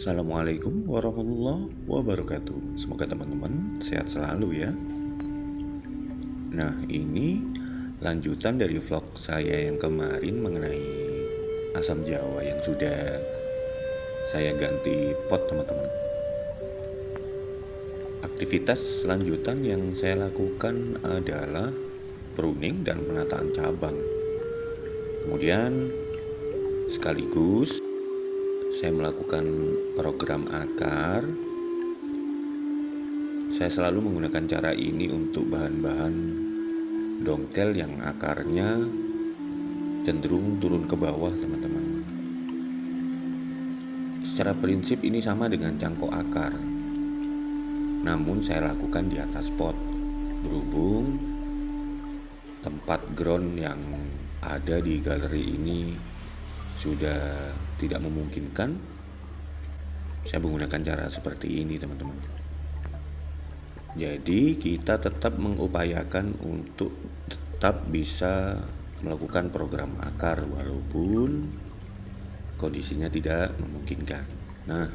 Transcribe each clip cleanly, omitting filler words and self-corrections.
Assalamualaikum warahmatullahi wabarakatuh. Semoga teman-teman sehat selalu ya. Nah, ini lanjutan dari vlog saya yang kemarin mengenai asam jawa yang sudah saya ganti pot, teman-teman. Aktivitas lanjutan yang saya lakukan adalah pruning dan penataan cabang. Kemudian sekaligus saya melakukan program akar. Saya selalu menggunakan cara ini untuk bahan-bahan dongkel yang akarnya cenderung turun ke bawah, teman-teman. Secara prinsip ini sama dengan cangkok akar, namun saya lakukan di atas pot, berhubung tempat ground yang ada di galeri ini sudah tidak memungkinkan. Saya menggunakan cara seperti ini, teman-teman. Jadi kita tetap mengupayakan untuk tetap bisa melakukan program akar walaupun kondisinya tidak memungkinkan. Nah,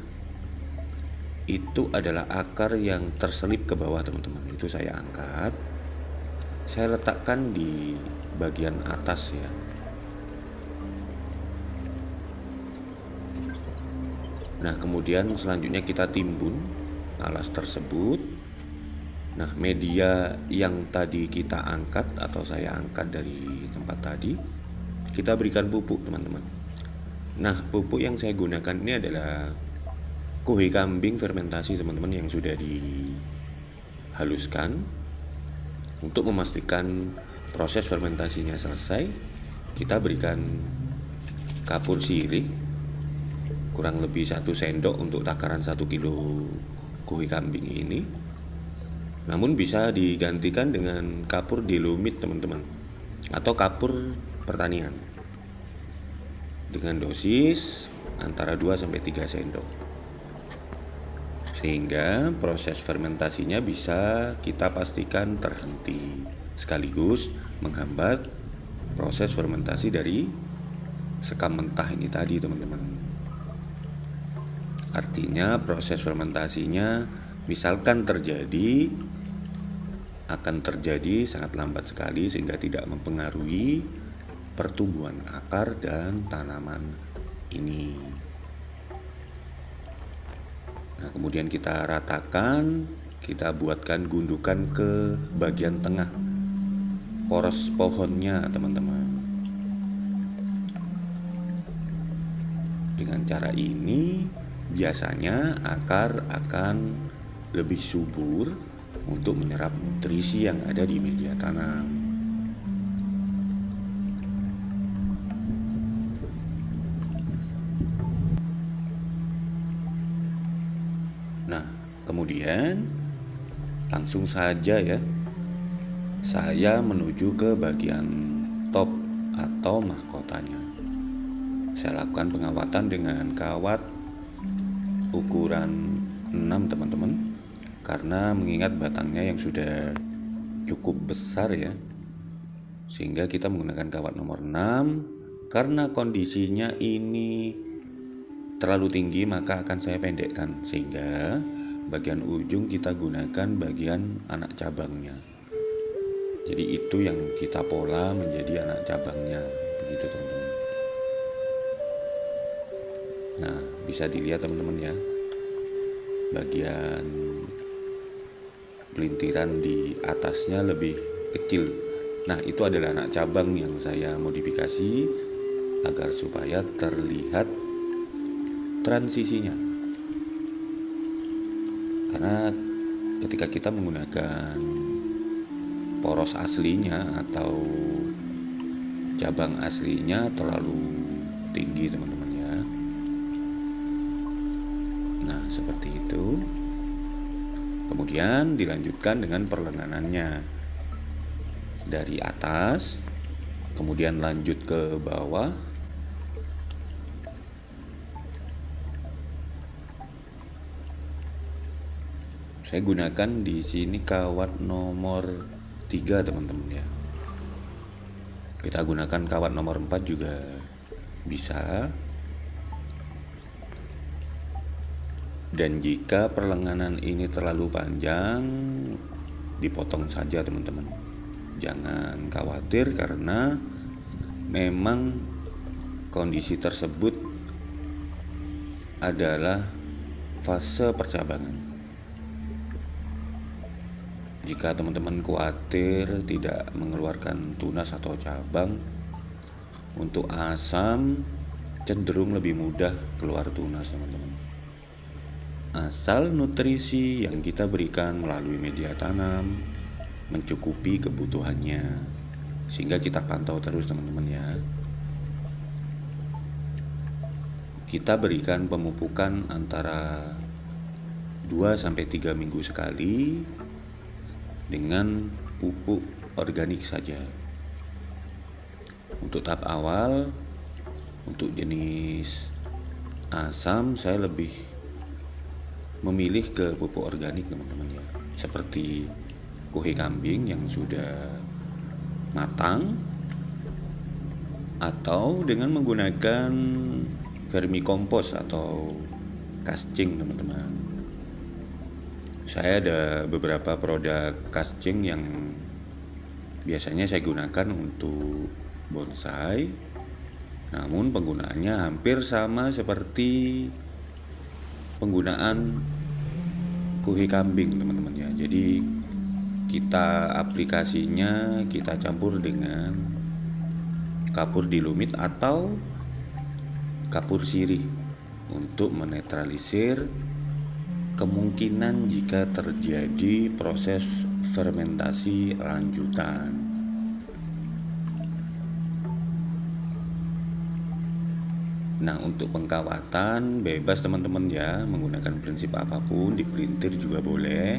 itu adalah akar yang terselip ke bawah, teman-teman. Itu saya angkat, saya letakkan di bagian atas ya. Nah, kemudian selanjutnya kita timbun alas tersebut. Nah, media yang tadi kita angkat atau saya angkat dari tempat tadi, kita berikan pupuk, teman-teman. Nah, pupuk yang saya gunakan ini adalah kuhe kambing fermentasi, teman-teman, yang sudah dihaluskan. Untuk memastikan proses fermentasinya selesai, kita berikan kapur sirih kurang lebih 1 sendok untuk takaran 1 kilo kuhe kambing ini. Namun bisa digantikan dengan kapur dilumit, teman-teman, atau kapur pertanian dengan dosis antara 2-3 sendok, sehingga proses fermentasinya bisa kita pastikan terhenti, sekaligus menghambat proses fermentasi dari sekam mentah ini tadi, teman-teman. Artinya proses fermentasinya misalkan akan terjadi sangat lambat sekali, sehingga tidak mempengaruhi pertumbuhan akar dan tanaman ini. Nah, kemudian kita ratakan, kita buatkan gundukan ke bagian tengah poros pohonnya, teman-teman. Dengan cara ini biasanya akar akan lebih subur untuk menyerap nutrisi yang ada di media tanam. Nah, kemudian langsung saja ya, saya menuju ke bagian top atau mahkotanya. Saya lakukan pengawatan dengan kawat ukuran 6, teman-teman, karena mengingat batangnya yang sudah cukup besar ya, sehingga kita menggunakan kawat nomor 6. Karena kondisinya ini terlalu tinggi, maka akan saya pendekkan, sehingga bagian ujung kita gunakan bagian anak cabangnya. Jadi itu yang kita pola menjadi anak cabangnya, begitu, teman-teman. Nah, bisa dilihat, teman-teman ya, bagian pelintiran di atasnya lebih kecil. Nah, itu adalah anak cabang yang saya modifikasi agar supaya terlihat transisinya. Karena ketika kita menggunakan poros aslinya atau cabang aslinya terlalu tinggi, teman-teman ya. Nah, seperti itu. Kemudian dilanjutkan dengan perlenganannya dari atas, kemudian lanjut ke bawah. Saya gunakan di sini kawat nomor 3, teman-teman ya. Kita gunakan kawat nomor 4 juga bisa. Dan jika perlenganan ini terlalu panjang, dipotong saja teman-teman. Jangan khawatir karena memang kondisi tersebut adalah fase percabangan. Jika teman-teman khawatir tidak mengeluarkan tunas atau cabang, untuk asam cenderung lebih mudah keluar tunas teman-teman. Asal nutrisi yang kita berikan melalui media tanam mencukupi kebutuhannya, sehingga kita pantau terus teman-teman ya. Kita berikan pemupukan antara 2-3 minggu sekali dengan pupuk organik saja. Untuk tahap awal, untuk jenis asam saya lebih memilih ke pupuk organik teman-teman ya, seperti kuhe kambing yang sudah matang, atau dengan menggunakan vermikompos atau kascing teman-teman. Saya ada beberapa produk kascing yang biasanya saya gunakan untuk bonsai, namun penggunaannya hampir sama seperti penggunaan kuhe kambing teman-teman ya. Jadi kita aplikasinya kita campur dengan kapur dilumit atau kapur sirih untuk menetralisir kemungkinan jika terjadi proses fermentasi lanjutan. Nah, untuk pengkawatan bebas teman-teman ya, menggunakan prinsip apapun, di printer juga boleh.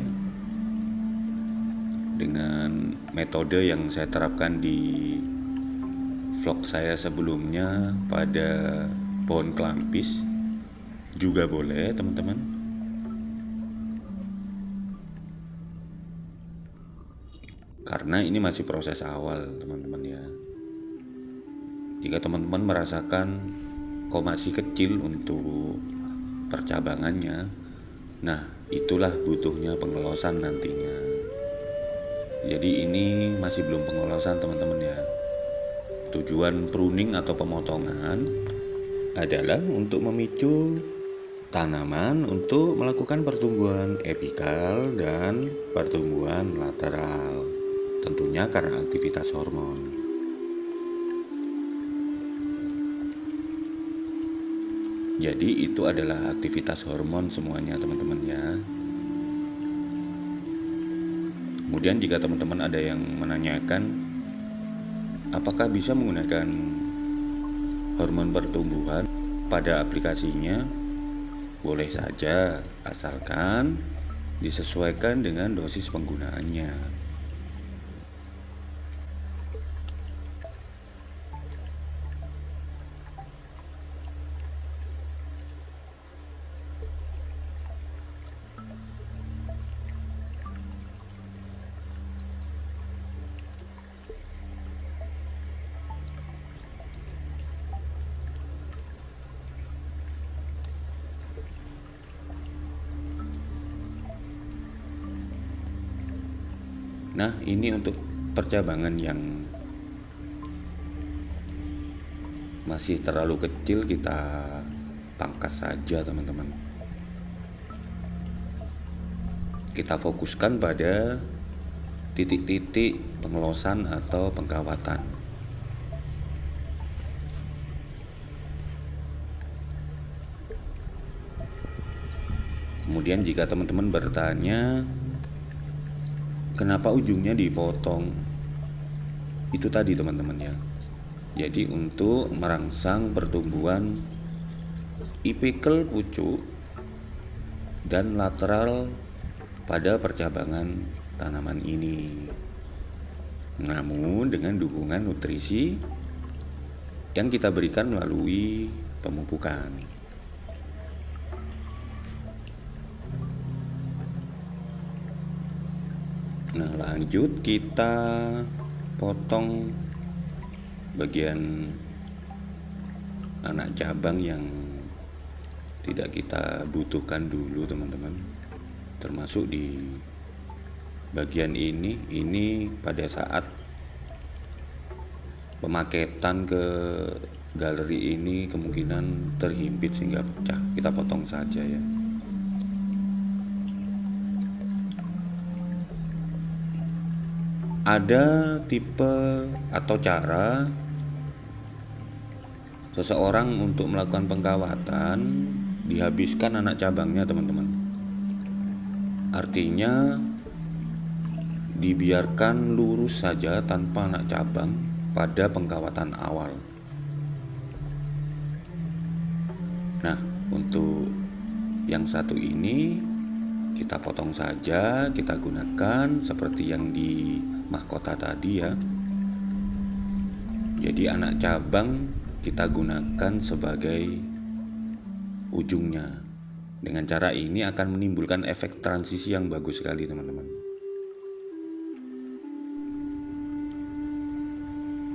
Dengan metode yang saya terapkan di vlog saya sebelumnya pada pohon kelampis juga boleh teman-teman. Karena ini masih proses awal teman-teman ya. Jika teman-teman merasakan kok masih kecil untuk percabangannya, nah itulah butuhnya pengelosan nantinya. Jadi ini masih belum pengelosan teman-teman ya. Tujuan pruning atau pemotongan adalah untuk memicu tanaman untuk melakukan pertumbuhan epikal dan pertumbuhan lateral, tentunya karena aktivitas hormon. Jadi itu adalah aktivitas hormon semuanya teman-teman ya. Kemudian jika teman-teman ada yang menanyakan apakah bisa menggunakan hormon pertumbuhan pada aplikasinya, boleh saja asalkan disesuaikan dengan dosis penggunaannya. Nah, ini untuk percabangan yang masih terlalu kecil kita pangkas saja teman-teman. Kita fokuskan pada titik-titik pengelosan atau pengkawatan. Kemudian jika teman-teman bertanya kenapa ujungnya dipotong, itu tadi teman-teman ya. Jadi untuk merangsang pertumbuhan apical pucuk dan lateral pada percabangan tanaman ini, namun dengan dukungan nutrisi yang kita berikan melalui pemupukan. Nah, lanjut kita potong bagian anak cabang yang tidak kita butuhkan dulu teman-teman. Termasuk di bagian ini pada saat pemaketan ke galeri ini kemungkinan terhimpit sehingga pecah. Kita potong saja ya. Ada tipe atau cara seseorang untuk melakukan pengkawatan dihabiskan anak cabangnya teman-teman. Artinya dibiarkan lurus saja tanpa anak cabang pada pengkawatan awal. Nah, untuk yang satu ini kita potong saja, kita gunakan seperti yang di mahkota tadi ya. Jadi anak cabang kita gunakan sebagai ujungnya. Dengan cara ini akan menimbulkan efek transisi yang bagus sekali teman-teman.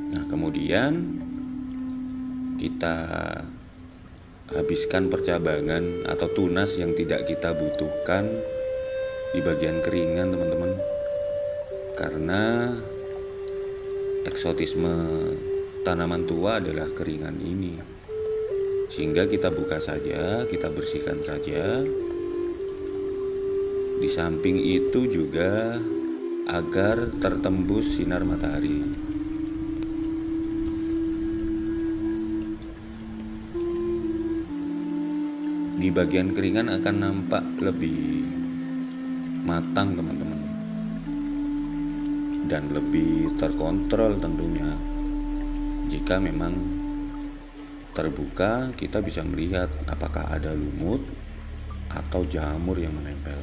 Nah, kemudian kita habiskan percabangan atau tunas yang tidak kita butuhkan di bagian keringan teman-teman. Karena eksotisme tanaman tua adalah keringan ini. Sehingga kita buka saja, kita bersihkan saja. Di samping itu juga agar tertembus sinar matahari. Di bagian keringan akan nampak lebih matang teman-teman, dan lebih terkontrol tentunya. Jika memang terbuka, kita bisa melihat apakah ada lumut atau jamur yang menempel.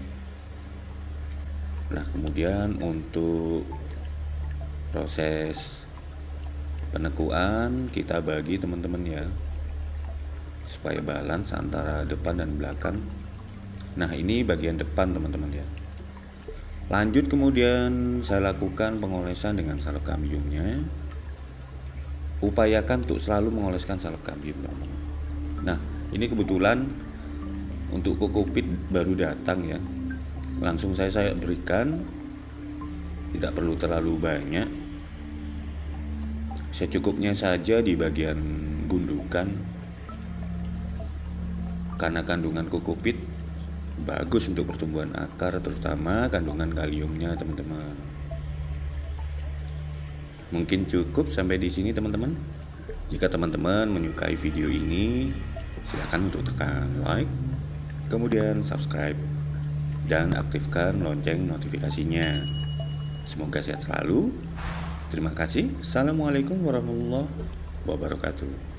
Nah, kemudian untuk proses penekuan kita bagi teman-teman ya, supaya balance antara depan dan belakang. Nah, ini bagian depan teman-teman ya. Lanjut kemudian saya lakukan pengolesan dengan salep kambiumnya. Upayakan untuk selalu mengoleskan salep kambium teman-teman. Nah, ini kebetulan untuk kokopit baru datang ya. Langsung saya berikan, tidak perlu terlalu banyak, secukupnya saja di bagian gundukan. Karena kandungan kokopit bagus untuk pertumbuhan akar, terutama kandungan kaliumnya teman-teman. Mungkin cukup sampai di sini teman-teman. Jika teman-teman menyukai video ini, silakan untuk tekan like, kemudian subscribe, dan aktifkan lonceng notifikasinya. Semoga sehat selalu. Terima kasih. Assalamualaikum warahmatullahi wabarakatuh.